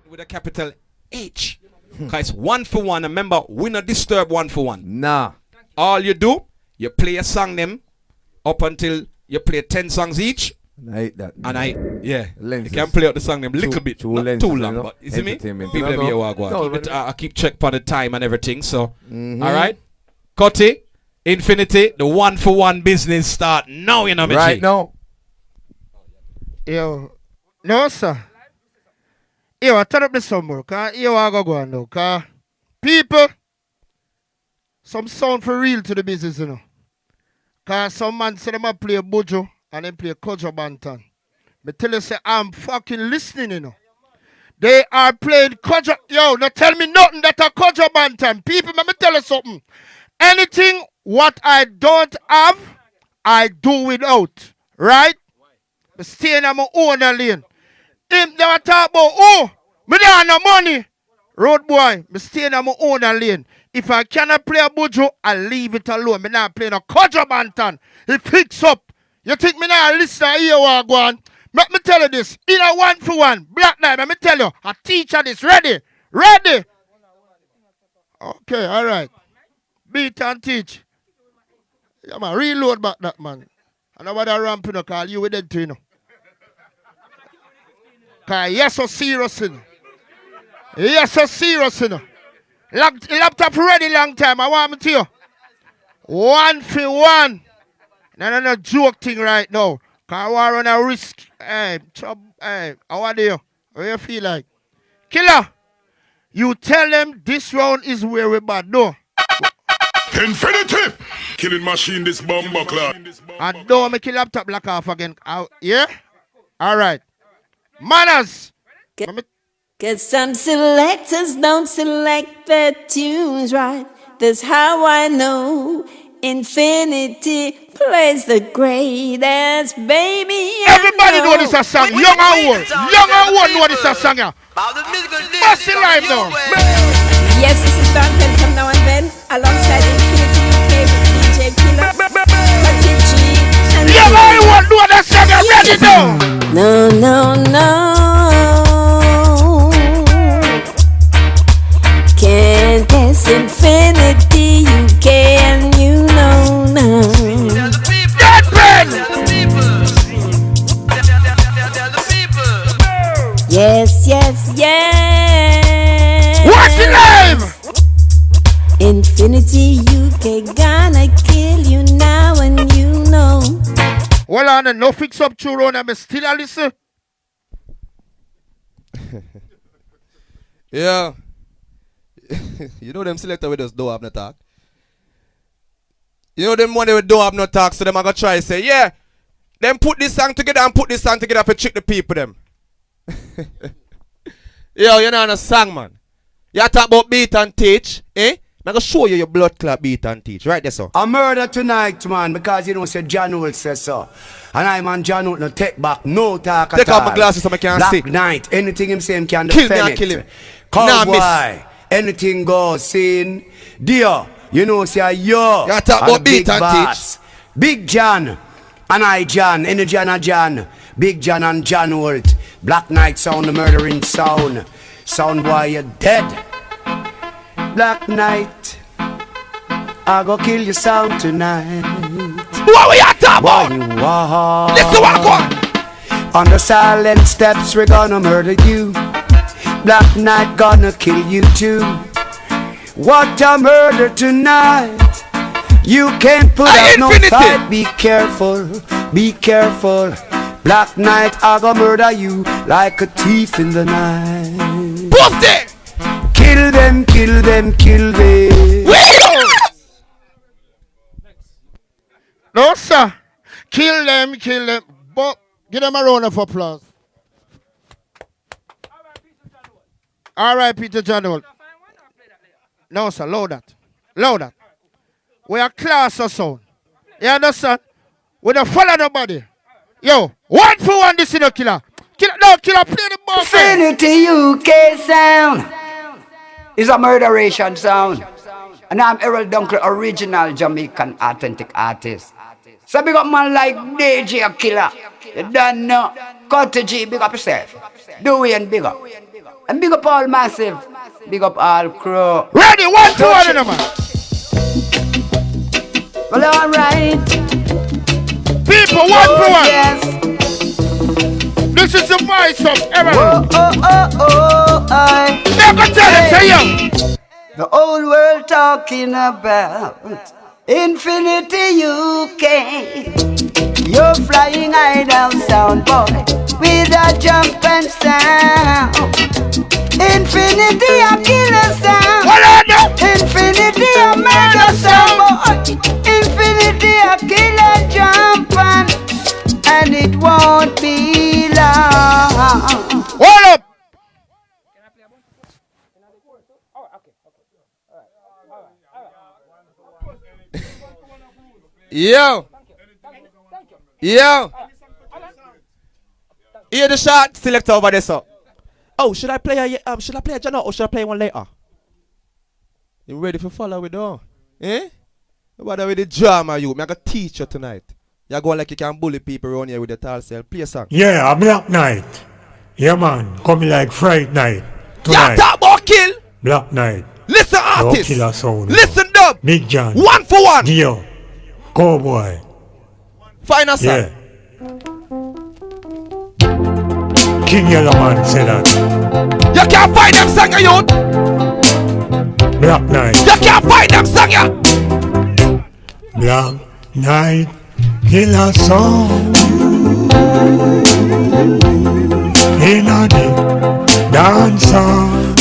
with a capital H. Because it's 1 for 1. Remember, we not disturb 1 for 1. Nah. All you do, you play a song them up until you play 10 songs each. I hate that. And lenses. You can play out the song them little bit, not lenses, too long, but you see me? People them here I keep check on the time and everything, so. Alright? Cutty, Infinity, the 1 for 1 business start now, you know me. Right now. Yo, no sir. Yo, I turn up the summer, cause yo I go on now, cause people, some sound for real to the business, you know. Cause some man say them a play bojo and then play Kojo Bantan. Me tell you say I'm fucking listening, you know. They are playing Kojo. Yo, no tell me nothing that a Kojo Bantan. People, let me tell you something. Anything what I don't have, I do without. Right? Me stay in my own lane. If they were talk about, oh, me don't have no money. Road boy, me stay in my own lane. If I cannot play a bojo, I leave it alone. Me not play no Kojo Bantan. It fix up. You think me not listen to here what go on? Let me tell you this. In a 1 for 1, Black Knight, let me tell you, a teacher this. Ready? Ready? Okay, all right. Beat and teach. Yeah, man, reload back that, man. I know what that ramp, you know, call you with them too, you know. Because you're so serious, you know. You're so serious, you know. Laptop ready long time, I want me to you. 1 for 1. No joke thing right now. Because I want to run a risk. Hey, how are you? How you feel like? Killer, you tell them this round is where we're bad, no? Infinity! Killing machine this bomb buckler. And don't make your laptop black off again. Yeah? Alright. Manners! Cause some selectors don't select their tunes right. That's how I know Infinity plays the greatest, baby. Everybody know this a song. Young and old. Young and old know this a song. Bust it live now. Yes, this is Duncan from Now and Then, alongside Infinity UK with DJ Killer, Cutty G, and Young and old know this song. Ready now. No. Can't guess Infinity UK and you know now. Dead Ben! Yes. What's the name? Infinity UK gonna kill you now and you know. Well, on no fix up churro and I'm still a listen. Yeah. You know them selector with us don't have no talk. You know them one they don't have no talk, so them are gonna try to say, yeah, them put this song together and put this song together for trick the people them. Yo, you know on a song, man. You talk about beat and teach, eh? I'm gonna show you your blood clot beat and teach, right there, so. A murder tonight, man, because you know, say John Holt says so. And I, man, John Holt no take back, no talk at all. Take off my glasses so I can see. Black Knight, anything him say him can kill defend me, it. kill him. Cowboy, anything goes, sin. Dear, you know, say yo. You talk about beat and teach. Big John, and I John, any John and John. Big John and John Holt. Black Knight sound, the murdering sound. Sound boy, you're dead. Black Knight, I go kill your sound tonight. What we at top about? You are. Listen what I on the silent steps, we're gonna murder you. Black Knight gonna kill you too. What a murder tonight. You can't put out no fight. Be careful, be careful. Black Knight, I gonna murder you like a thief in the night. Both there. Kill them, kill them, kill them. No, sir. Kill them. But give them a round of applause. All right, Peter John. No, sir. Load that. We are class or sound. You understand? We don't follow nobody. Yo, 1 for 1 this is no killer. Killer, play the ball. Infinity UK sound. It's a murderation sound. And I'm Errol Dunkley, original Jamaican authentic artist. So big up man like DJ Killer. You don't know. Cutty G, big up yourself. Do we and big up. And big up all massive. Big up all crew. Ready, 1 to 1 in a man. Well, alright. People, 1 to 1. Yes. This is the voice of everyone. I Never tell it to you. The whole world talking about Infinity UK. You're flying high down sound boy with a jump and sound. Infinity a killer sound. Infinity a mega sound boy. Infinity a killer jump and it won't be long. Hold up. Yo. Hear the shot selector over there, sir. Oh, should I play a Jano or should I play one later? You ready for follow with though? Eh? What with the drama you? Me I gonna teach you tonight. You go like you can bully people around here with the tall cell. Play a song. Yeah, a Black Night. Yeah, man. Coming like Friday night. Tonight. You talk about kill. Black Night. Listen, artist. Killer sound. Listen, dub. Big John. 1 for 1. Dio. Cowboy. Final song. Yeah. King Yellow Man said that. You can't find them song, you. Black Night. You can't find them song, you. Black Night. Killer song. In a the dance song.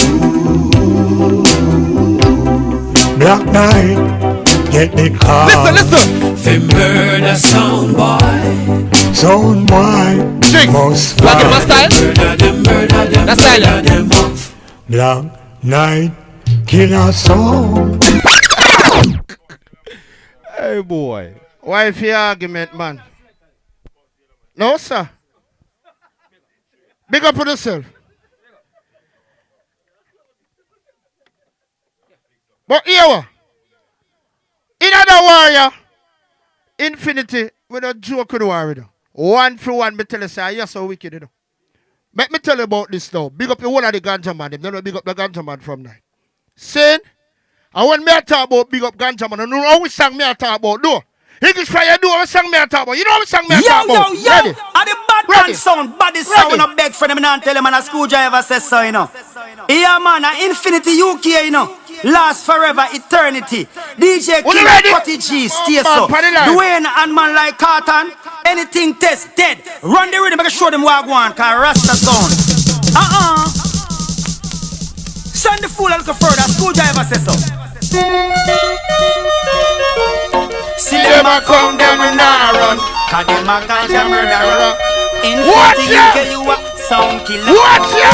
Black Night. Get the car. Listen. The murder sound boy. Sound boy. Jinx. Must Black in my fly. style. That's silent. Black Night. Killer song. Hey boy. Why if your argument, man? No, sir. Big up on yourself. But here, in other warrior, Infinity, we don't joke with the warrior. 1 for 1, me tell you, say, you're so wicked, you know. Let me tell you about this now. Big up the whole of the ganja man. Them don't big up the ganja man from now. Saying, and when me I talk about big up ganja man, I know how we song me I talk about, no. English fire do what song me I talk about. You know what song me I talk about. Yo. Are the bad man sound, body sound, when I beg for them and tell them and a screwdriver says so, you know. Yeah, man, Infinity UK, you know. Last forever, eternity. DJ Killer, Cutty G, stay so. Dwayne and man like Carton, anything test dead. Run the rhythm, I can show them what I want, cause Rasta sound. Send the fool a little further, screwdriver says so. See them a come, them a nah run. Cause them a ganja murderer. Infinity UK, you a sound killer. Watch ya!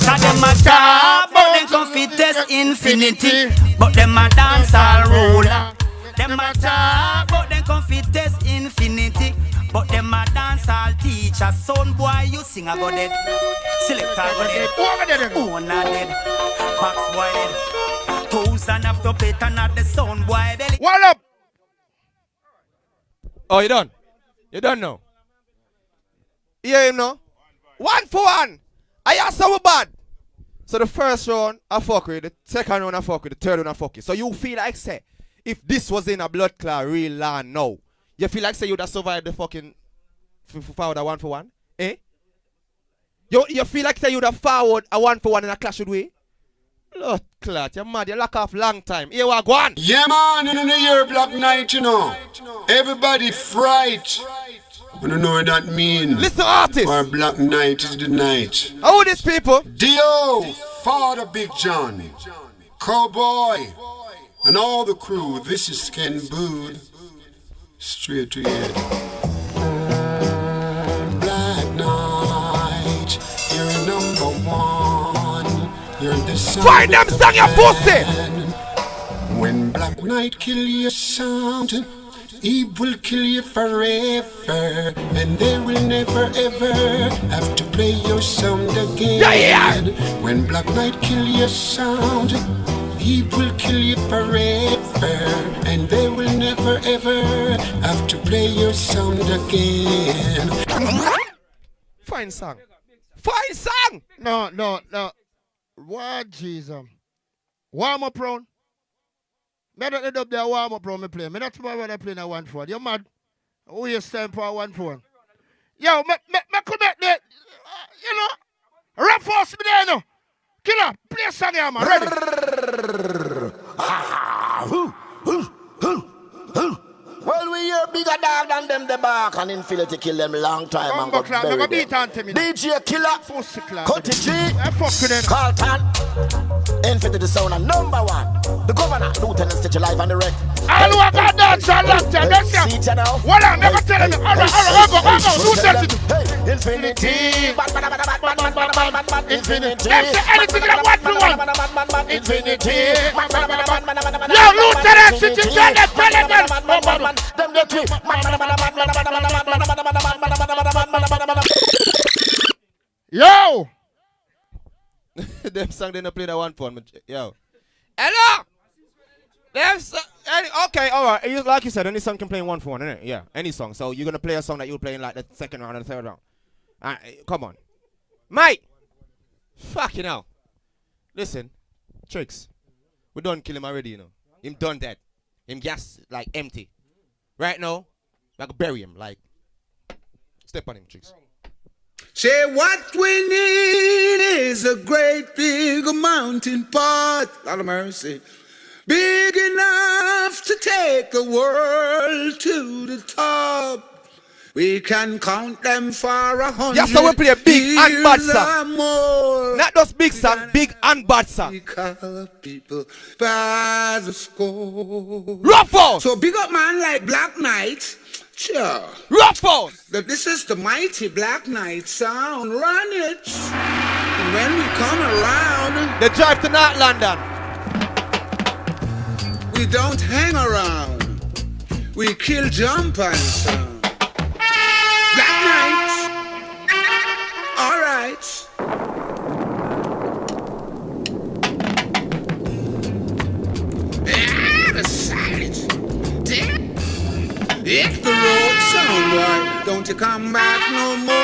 Cause them a talk, but them come fit test Infinity. But them a dance all ruler. Them a talk, but them come fit test Infinity. But them a dance all teacher. Son boy, you sing a go dead. Selector go dead. Owner dead. Box boy dead. 1,000 have to pay and not the sound boy belly. What up? Oh, you done? You done now? Yeah, you know? 1 for 1. I asked so bad. So the first round, I fuck with. The second round, I fuck with. The third round, I fuck with. So you feel like, say, if this was in a blood clot real land now, you feel like, say, you'd have survived the fucking forward a 1 for 1? Eh? You feel like, say, you'd have forward a 1 for 1 in a clash with we? Blood clot, you're mad. You lock off long time. Here we go on. Yeah, man, in the year Black Night, you know. Everybody fright. You don't know what that mean. Listen, artist. Or Black Night is the night. How are these people? Dio, Father Big John, Cowboy, and all the crew. This is Ken Bood. Straight to your head. Black Night, you're number 1. You're the sound. Find them song, you pussy. When Black Night kill your sound, he will kill you forever, and they will never ever have to play your sound again. Yeah. When Black Knight kill your sound, he will kill you forever, and they will never ever have to play your sound again. Fine song. fine song. No. What Jesus? Warm up round. Me not end up there warm up round me play. Me not tomorrow when I play in a 1-4. You mad? Who you stand for a 1-4? Yo, me come back there. You know, reinforce me there, no. Killer, play a song here, man. Ready? Well, we hear bigger dog than them the back and Infinity kill them long time and got buried them. DJ Killer, Cutty G, Carlton, Infinity sound and number one. The governor, Lieutenant Stitch alive and direct. All who got dance and locked down, that's them. What I'm never telling you. All right, go. Who tells it? Infinity. Infinity. Let's say anything that want to want. Infinity. Yo, Lieutenant Stitch, tell them. Them the two. Yo. Them song they not play that 1-4. Yo. Hello. Okay, all right. Like you said, any song can play in 1-4, innit? Yeah, any song. So you're gonna play a song that you'll play in like the second round or the third round. Come on, mate. Fucking hell. Listen, Tricks. We done kill him already, you know. Him done that. Him gas like empty. Right now, like bury him. Like step on him, Tricks. Say what we need is a great big mountain pot. Lot of mercy. Big enough to take the world to the top. We can count them for 100. Yes, so we play a big and bad song. Not just big song, big and bad song. We call people by the score. Ruffles! So big up man like Black Knight. Sure. Ruffles! This is the mighty Black Knight sound. Run it. And when we come around, they drive to North London. We don't hang around. We kill jump and sound. Black Knight. All right. Yeah, the silence. It's the road sound, boy. Don't you come back no more.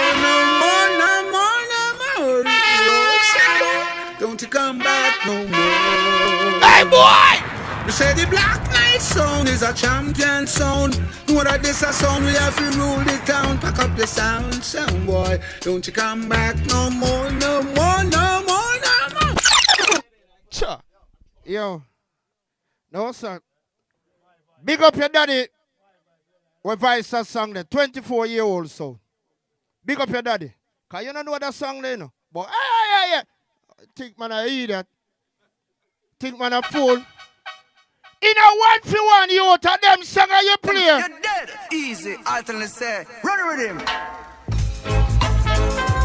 Road sound, don't you come back no more. Hey, boy! They say the Black Knight sound is a champion sound. Know that this a sound we have to rule the town. Pack up your sound, boy. Don't you come back no more. Sure. Yo. No, sir. Big up your daddy. We voice a song there. 24-year-old sound. Big up your daddy. Cause you don't know that song there, no. But yeah. Think man I hear that. Think man a fool. In a 1-for-1, you out of them song you play. You're dead. Easy. Alternately say, run with him.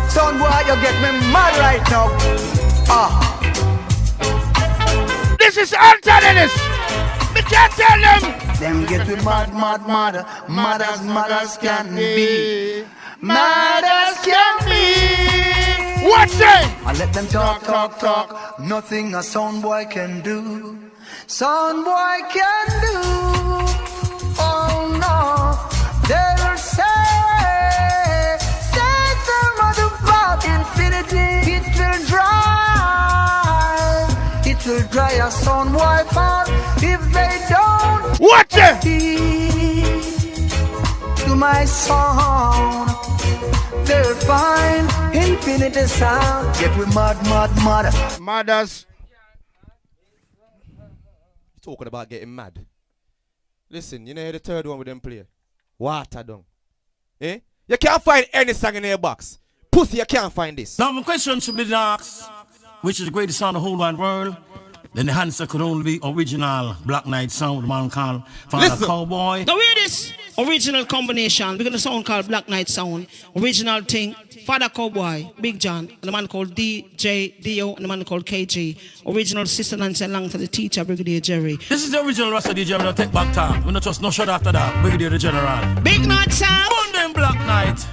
Son boy, you get me mad right now. This is alternate. Me can't tell them. Them get me mad. Mad as can be. Mad as can be. Watch them. I let them talk. Nothing a sound boy can do. Sound boy can do. Oh no, they'll say the mother about infinity. It will dry a sound boy fall if they don't. Watch it. To my sound, they'll find infinity sound. Get we mad. Mothers. Talking about getting mad. Listen, you know the third one with them play? Water down. Eh? You can't find any song in your box. Pussy, you can't find this. Now, my question should be asked, which is the greatest sound of the whole wide world? Then the answer could only be original Black Knight sound, the man called Father Cowboy. Now hear this original combination. We're going to sound called Black Knight sound. Original thing, Father Cowboy, Big John, and the man called DJ Dio, and the man called KG. Original Sister Nancy along to the teacher, Brigadier Jerry. This is the original Rasta DJ. I'm going to take back time. We're not just no shot after that. Brigadier the General. Big Knight sound. Burn them Black Knight.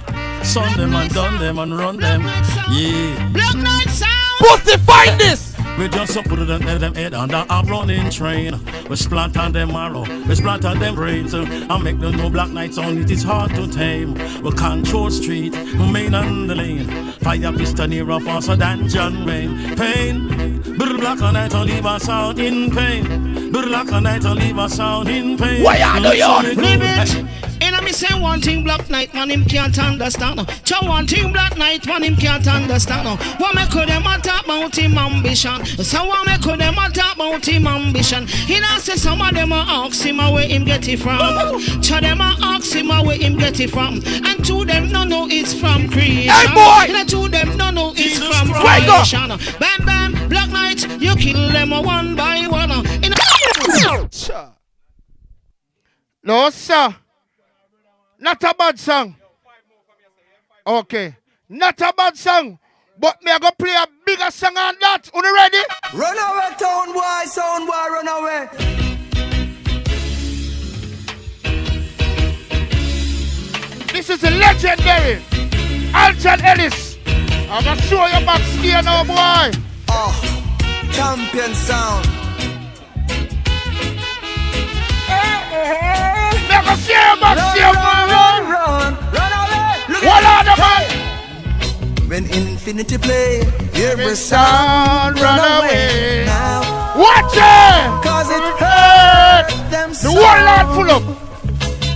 Son them and done them and run them. Yeah. Black Knight sound. Pussy, find this. We just put them head under a running train. We splat on them marrow, we splat on them brains. I make them no black nights on it is hard to tame. We control street, main and the lane. Fire pistol nearer faster than John Wayne. Pain, but black and night will leave us sound in pain. But black and night will leave us sound in pain. Why are you leave it? And I say one thing black night man him can't understand. Cho one thing black night man him can't understand. What me could them talk about him ambition? So what me could them talk about him ambition? He now say some of them ask him where him get it from. Cho them ask him where him get it from. And to them no it's from creation. Hey boy! And to them no it's from creation. Bam bam black night you kill them one by one. No sir. Not a bad song. Okay. Not a bad song. But me I go play a bigger song than that. Are you ready? Run away, sound boy, run away. This is a legendary Alton Ellis. I'm gonna show you backstage now, boy. Oh, champion sound. Never see you backstage, run away. What are the man? When infinity play, every sound run away. Now, watch it! Cause it hurt them so. The whole lot full up.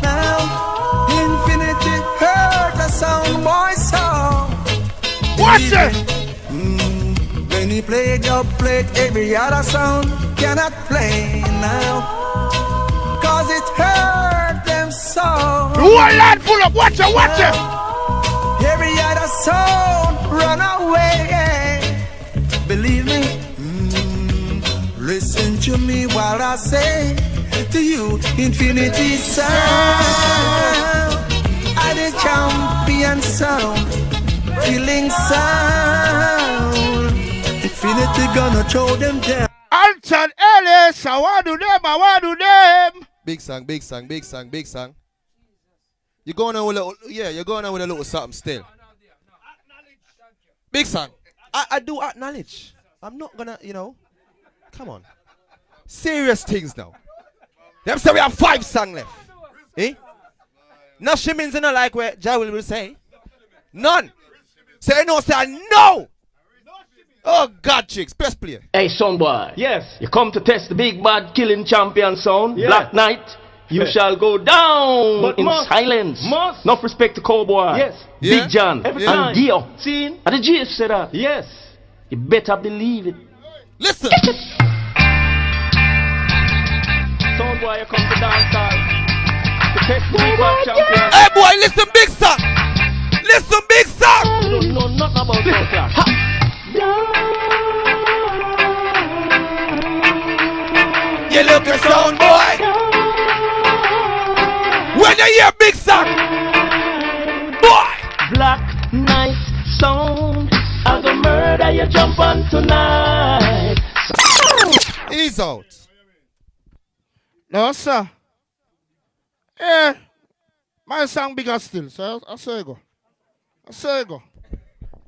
Now, infinity hurt the sound boy song. Watch it! When he play dub plate, every other sound cannot play now. Cause it hurt them so. The whole lot full up. Watch it, watch it! Every other sound run away. Believe me, listen to me while I say to you, infinity sound. I the champion sound, killing sound. Infinity gonna throw them down. Alton Ellis, I want to them, I want to them. Big song, big song, big song, big song. You're going on with a little, yeah, you're going on with a little something still. Big song. I do acknowledge. I'm not gonna, you know, come on. Serious things now. Them say we have 5 songs left. Eh? No shimmies in the like where Jawil will say. None. Say no, say no. Oh God, chicks, best player. Hey, son boy. Yes. You come to test the big bad killing champion sound. Yeah. Black Knight. You shall go down but in silence. Enough respect to Cowboy. Yes. Yeah. Big John. Every and Dio. Seen? And the GS said that. Yes. You better believe it. Listen. Sound boy, you come to dance hall. To test the big bad champion. Hey boy, listen big song. Listen big song. You don't know nothing about that. You look a sound boy. When you hear big song, boy. Black Knight sound, I go murder you jump on tonight. He's out. No sir. Yeah, my song bigger still, so I saw you go. I saw you go.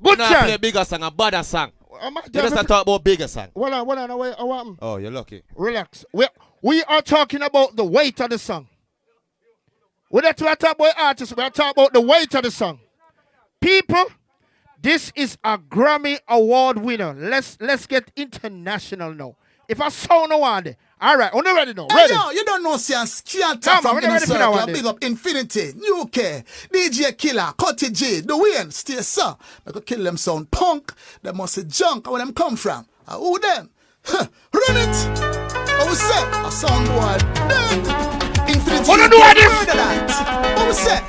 Good nah, chance. Play bigger song, a better song. You just talk about bigger song. Hold on. Oh, you're lucky. Relax. We are talking about the weight of the song. We don't talk about artists, we are talking about the weight of the song. People, this is a Grammy Award winner. Let's get international now. If I saw no one, all right, on ready now. Ready? Hey, you don't know, Sian. From Inner Circle, big up Infinity, UK, DJ Killer, Cutty G, the Wayne, stay sir. I could kill them sound punk. They must say junk. Where them come from? Who them? Run it. Oh, say, a sound boy. Them. Infinity, what do I do? Oh, say,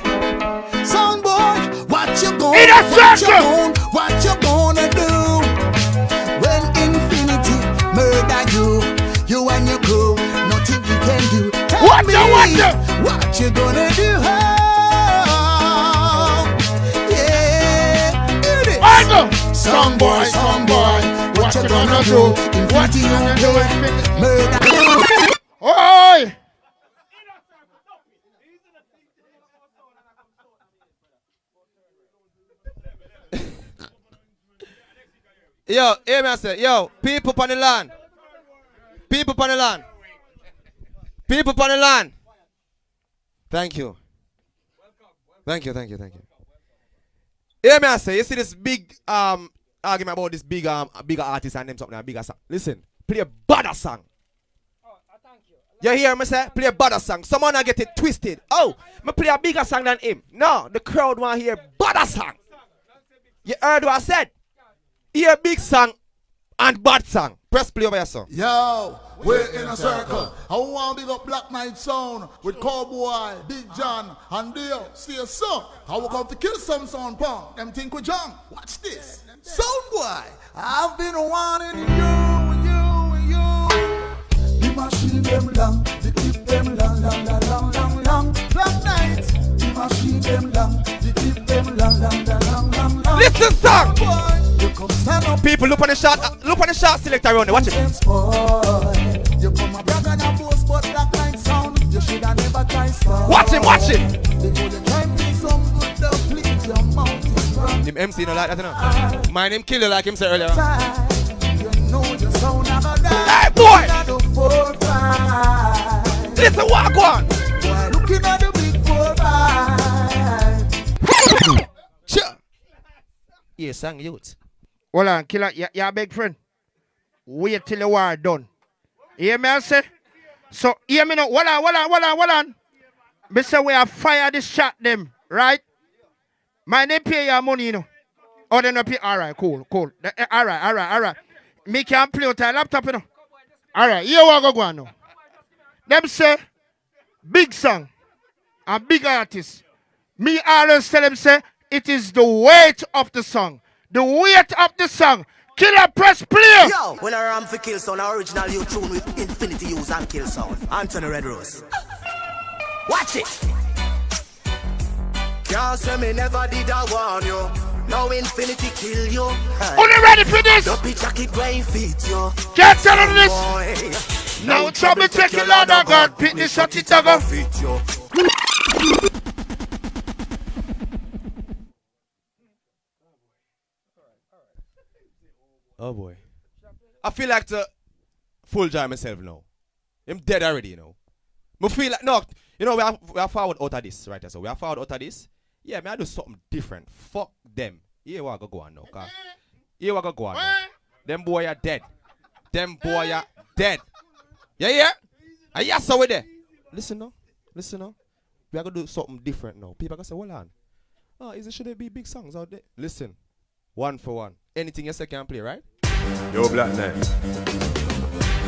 sound boy, what you gonna, what you gonna do when Infinity murder you and your crew, nothing you can do. Tell what you gonna do? Yeah, it is. Song boy, what you gonna do? Infinity you do, murder. Oi! Yo, hear me I say, yo, people on the land. People on the land. People on the land. Thank you. Thank you. Hear me I say, you see this big argument about this bigger artist and them something, a bigger song. Listen, play a better song. You hear me say? Play a better song. Someone get it twisted. Oh, me play a bigger song than him. No, the crowd want to hear better song. You heard what I said? Hear big song and bad song. Press play over your song. Yo, we're in a circle. I want to big up Black Knight Sound with Cowboy, Big John, and Dio. See a song. I will come to kill some sound punk. Them think we John. Watch this. Sound boy, I've been wanting you. The machine them long, the keep them long. Black Knight, the machine them long, the keep them long. Listen, song. People, look on the shot selector around there. Watch it. You come a brag and a boast, but Black Knight Sound, you should have never tried start. Watch him. Him MC no like that, you know. My name kill you like him said earlier. Hey boy! Listen what go on. Looking at the big 4-5. Sure. Yeah, sang youth. Hold on, killer, your big friend. Wait till the war done. Hear me I say? So hear me now. Hold on. Me say we have fire this shot them, right? My name pay your money, you know. Oh, they not pay. Alright, cool. Alright. Me can play with a laptop, you know. Alright, here we go on now. Them say, big song and big artist. Me always tell them say, it is the weight of the song. The weight of the song. Killer press play. Yo, when I ram for kill sound, our original you tune with infinity use and kill sound. Anthony Red Rose. Watch it. Can't say me never did I warn you. Now infinity kill you. Are you ready for this? The picture keep going feet you. Get set on this. Now trouble take your Lord of God. Pick this shot it over. Oh boy. I feel like to full joy myself now. I'm dead already, you know. I feel like, no, you know, we are forward out of this, right? So we are forward out of this. Yeah, man, I do something different. Fuck them. Here what I go on now, cause here what I go on now. Them boy are dead. You hear? I hear so with there. Listen now. We are gonna do something different now. People are gonna say, hold on. Oh, should there be big songs out there? Listen. 1 for 1. Anything you say can play, right? Yo, Black Knight.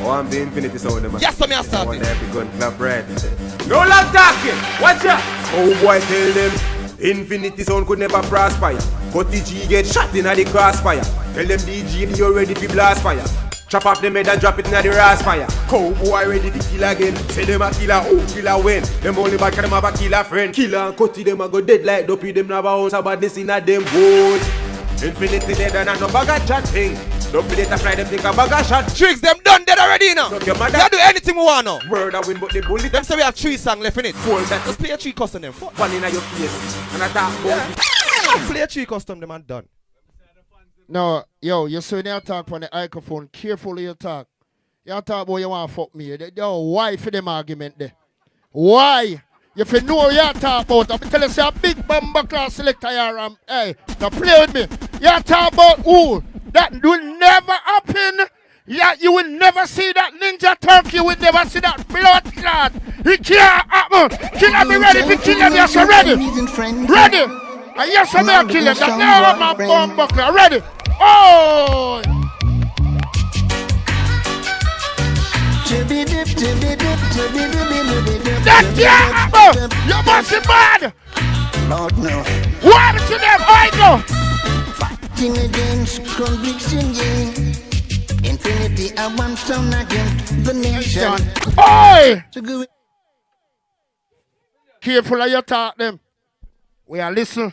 Oh, I'm the infinity sound, man. Yes, I'm starting. One every gun clap red. No long talking. Watch out. Oh, boy, tell them. Infinity sound could never prosper. Cut the G get shot in the crossfire. Tell them DJ you ready to blast fire. Chop off the head and drop it in the ras fire. Cowboy ready to kill again. Say them a killer, oh killer win. Them only back them have a killer friend. Killer and cutty them a go dead like dopey. Them never ounce about this in a them boat. Infinity dead and no bag of chat thing. Don't be later fly them think a bag of shot. Tricks them done dead already now. So you do anything we want now. Word a win but the bullet. Them say we have 3 songs left in it. Four that. Just play a 3 custom them. Fuck. One in your face. And I talk about play a 3 custom them and done. No, yo, you see when you talk on the microphone, carefully you talk. You talk about you want to fuck me. Yo, why for them argument there? Why? If you know what you talk about, I'm telling you, say a big bomber class selector here. Hey, now play with me. You talk about who? That will never happen. Yeah, you will never see that ninja turkey. You will never see that blood clot. It can't happen. Killer me ready to kill him. Yes, I'm ready. Ready. And yes, I'm going to kill him. That now my bomb buckler. Ready. Oh! That can't happen. You must be mad. Lord, no. What to them? I know. Fighting against conviction, yeah. Infinity, I want some again. The nation. Oi! Careful how you talk them. We are listening.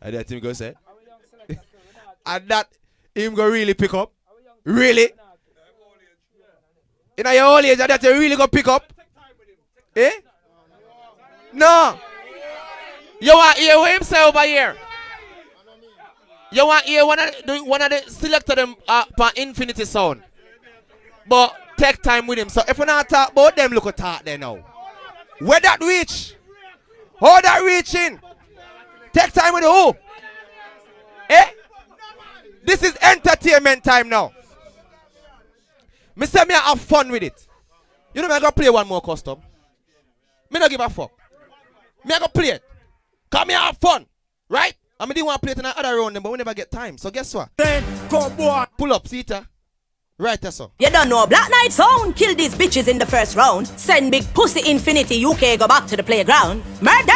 And that him go say. And that him go really pick up. Really? In your old age, that you really go pick up. Eh? No. You want to hear what him say over here? You want to hear one of the selected them for Infinity Sound. But take time with him. So if we not talk about them, look at talk there now. Where that reach? How that reaching? Take time with who? Eh? This is entertainment time now. Me say me have fun with it. You know me I go play one more custom. Me not give a fuck. Me I go play it. Cause me have fun. Right? I didn't want to play it in another round, but we never get time. So guess what? Then, go boy. Pull up, Sita. Right, that's all. You don't know Black Knight Sound kill these bitches in the first round. Send big pussy Infinity UK go back to the playground. Murder!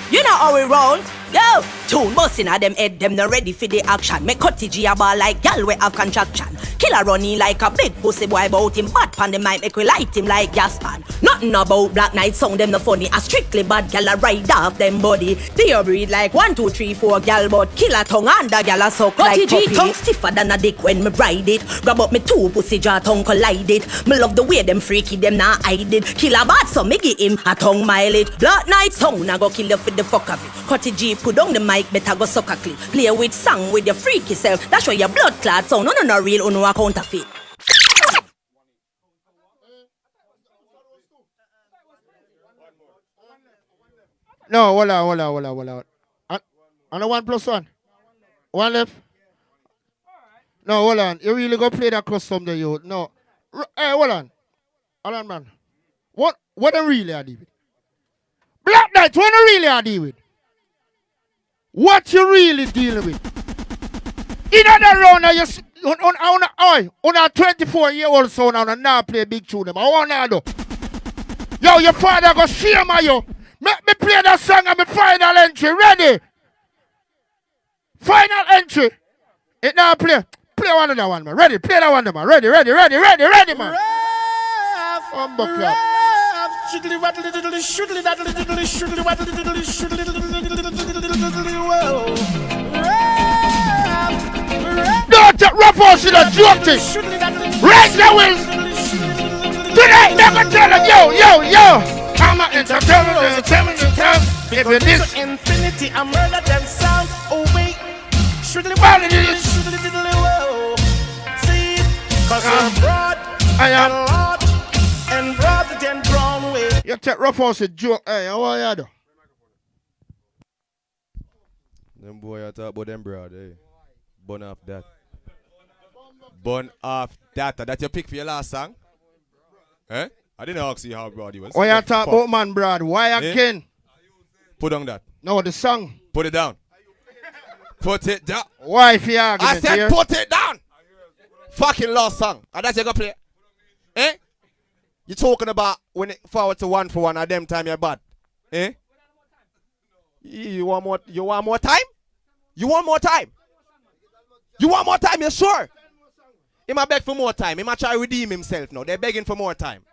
You know how we roll. Yo, tune busting at them head, them not ready for the action. Make Cutty G a ball like gal we have contraction. Killer running like a big pussy boy about him. Bad pan the mic make we light him like gas pan. Nothing about Black Knight Sound, them no funny. A strictly bad gal a ride off them body. They breed like 1, 2, 3, 4 gal, but killer tongue and the gal a suck like puppy. Cutty G tongue stiffer than a dick when me ride it. Grab up me 2 pussy jaw tongue collide it. Me love the way them freaky, them not hide it. Killer bad so me give him a tongue mileage. Black Knight Sound I go kill you for the fuck of it. Cutty G put on the mic, better go suck a clip. Play with song with your freaky self. That's why your blood clot sound. No real, no counterfeit. No, hold on. And a 1 plus 1. One left. No, hold on. You really go play that custom there, you. No. Hey, hold on. Hold on, man. What I really are dealing with? Black Knight, what I really are dealing with? What you really dealing with? In another round, on a 24-year-old son, and now play big tune. I want to do. Yo, your father go shame on you. Make me play that song and my final entry. Ready? Final entry. It now play. Play one of that one, man. Ready? Play that one, man. Ready, man. Don't take rough horse in a joke thing. Raise the wheels. Tonight, never tell them, yo. I'm an entertainer, baby, this Infinity, I murder them sound. Oh wait, should see, cause I'm broad, I am hard, and broader than brown way. You take rough horse a joke, hey, how are you do? Them boy I talk about them broad, hey. Burn off that. Burn off that. That your pick for your last song? Eh? I didn't ask you how broad he was. Why you talk about man broad? Why again? Put on that. No, the song. Put it down. Put it down. Why if you argument I said here? put it down. Fucking lost song. And that's you gonna play. Eh? You talking about when it forward to 1 for 1 at them time you're bad. Eh? You want more time? You want more time? You sure? He might beg for more time. He might try to redeem himself now. They're begging for more time.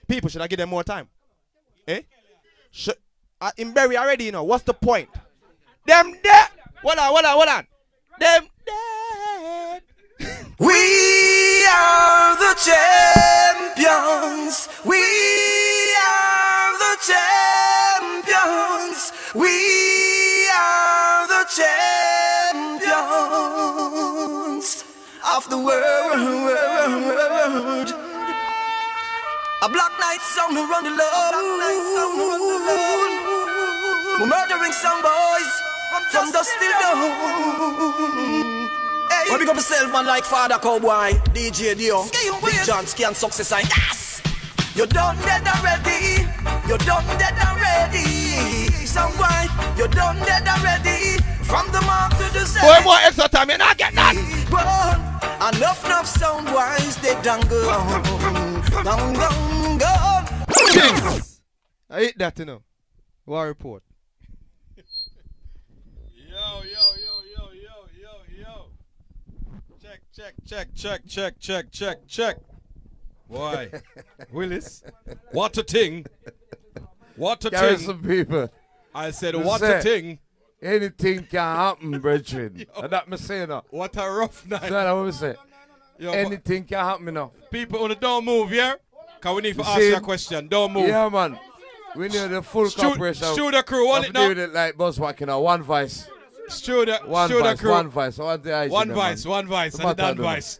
People, should I give them more time? Eh? I'm buried already, you know. What's the point? Them dead. Hold on. Them dead. We are the champions. We are the champions. We are the champions of the world. A Black Knight Sound who run the love. We're murdering some boys from dusk till dawn. Hey, we pick up yourself, man, like Father Cowboy, DJ Dio, Big John, Scan Success Sign. Yes! You're done dead already. Some boy, you're done dead already. From the mark to the side. Boy, more extra time, you're not getting that. Enough sound wise, they done go. I hate that, you know. War report. Yo. Check. Why? Willis, what a ting. Carry some people. I said, what a ting. Anything can happen, brethren. That me say now. What a rough night. That's what we say. Anything can happen now. People, don't move here. Because we need to ask you a question. Don't move. Yeah, man. We need the full cooperation. Shoot the crew. Hold it now. Doing it like Buzzwhack, you know. One voice. Studio One crew. One voice. I want the ice. One voice. And the Dan voice.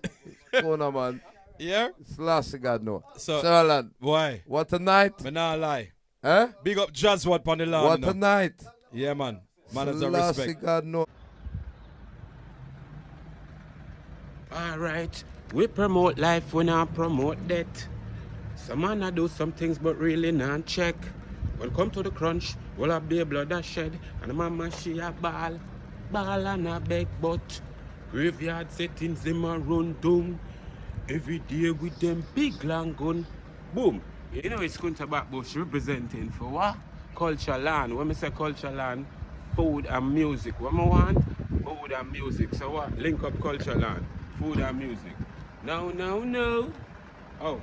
Go on, man. Yeah? It's last God no. So, Sirland. Why? What a night. Me nah lie. Eh? Big up Jazz what on the lawn. What a night. Yeah, man. Manners and respect. God no. Alright. We promote life, we not promote death. Some man I do some things but really not check. When come to the crunch, we'll have the blood a shed. And mama she a ball and a beg but graveyard settings them a run down. Every day with them big long gun. Boom. You know it's Kunta Backbush representing for what? Culture land. When I say culture land, food and music. What I want? Food and music. So what? Link up culture land, food and music. No. Out.